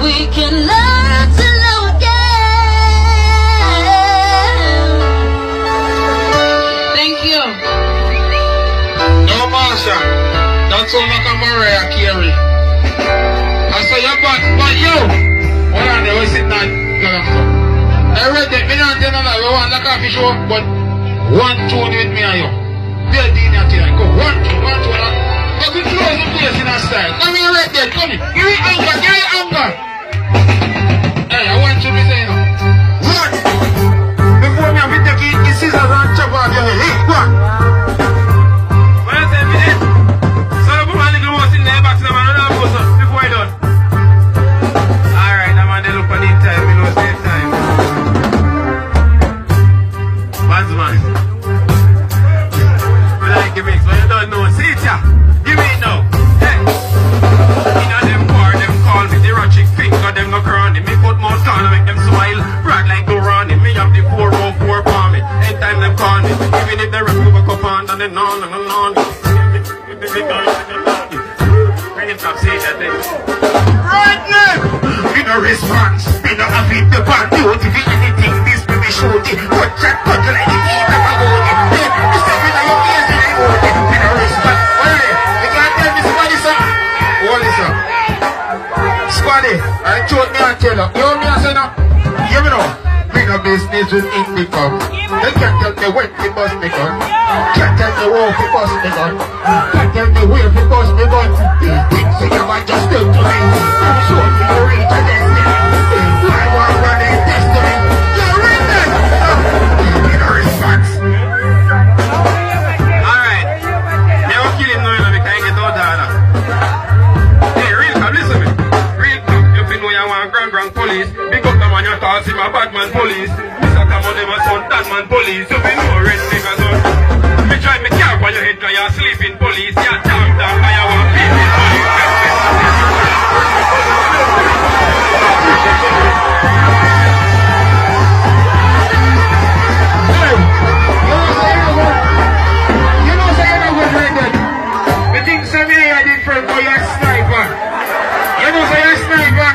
we can learn to love again. Thank you. No, Marsha. That's all like a Mariah Carey. I say you're back, but yo. Hold on, they were sitting on. I read that. Me not tell you that we want the coffee show, but one tune with me and you. They're doing that here. Go one tune. But we close the place in a style. Come here right there. Come here. Give me anger. Hey, I want you to say now. One. Before me, I'm taking the scissors and chop off your head. Hey, one. What I say, me then? So I put my little mouse in there, back to them and run out before I done. Alright, I'm on the look for the time. We know same time. Bandsman. We like the mix, but you don't know. See it, yeah. Give me it now. Hey. You know them bar, them call me the ratchet finger, them no crony. Me put more down and make them smile. Brag like go running. Me have the 404 for me. Anytime them call me. Even if they remove a cup on, then they no. Bring it up, say that thing. Right now. We no response. We no have it the bad duty. If anything, this be me shoot it. Cut like the teeth of a goat. You step in your ears and I hold it. We no response. Alright. You can't tell me somebody, sir. Hold it, sir. Squaddy, I told me and tell you. You know me I say now? Hear me now. We no business with income. They can't tell me when the bus me gun. Can't tell me where the bus me gun. Can't tell me where the bus me gun. Things say you might just do to me. I'm sure you reach a destiny. Why want run in destiny? You're in there. In a response. Alright. You won't kill him now, you know, because you get out of that. Hey, real come, listen me. Real come, you feel know you want grand police. Big up the man you thought him a bad man police. Mr. Come on, them a son, that man police. You feel know red niggas on. Me try me care for your head cause you're sleeping police. You're damn down cause you want people police. You know say you're not good right then. You think Sammy I did first for you're a sniper. You know say you're a sniper.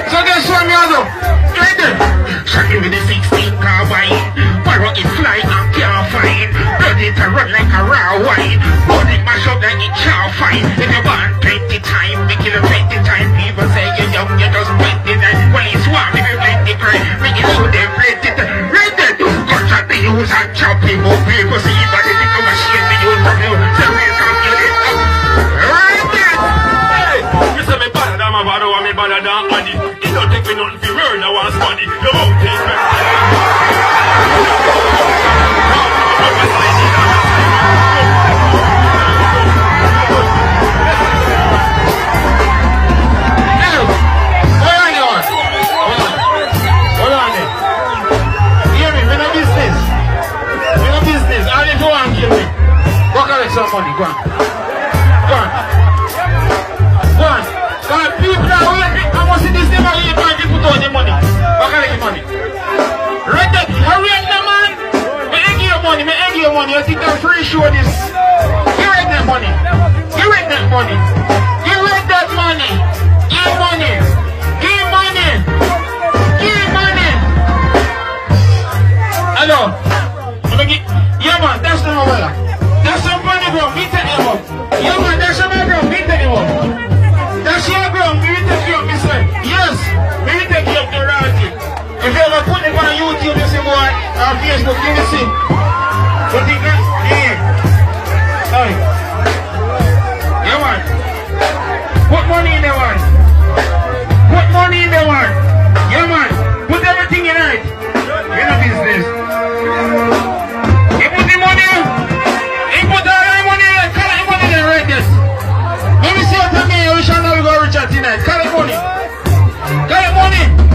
So guess what me I do? Right there. Shot you with the 16 carbine. Barrow is flying and can't find. Ready to run like a raw wine. Body mash up like it can't find. If you want 20 times, make it a 20 times. People say you're young, you just 29. Well it's one if you blend the crime. Make it so they blend it. Right there. Gunshot the use and chop him up. People see you but they think I'm a shit the use from you. So we'll come get it up. Right there. Hey, you say me better than my body or me better than Andy. It don't take me nothing for murder one study. You won't take me. Some money, go on. God, people are waiting. I must see this thing out here trying to put on the money. What can I get money? Right there, hurry up, man. Me egg your money. You think I'm free show this? Give it that money. Give that money. Hello. Yeah, man, that's the number. That's somebody, bro. Me take him up. Yeah, man, that's somebody, bro. Me take him up. That's your bro. Me take you up, me say. Yes. Me take you up the royalty. If you ever put it on YouTube, you see, boy, or Facebook, you will see. But think that? Yeah. Hey. Yeah, man. Put money in the one. Put money in the one. Yeah, man. Put everything in it. In a business. You put the money in. You put all the money in. Call the money in the right this. Let me see what I mean. We shall now go Richard tonight. Call the money. Call the money.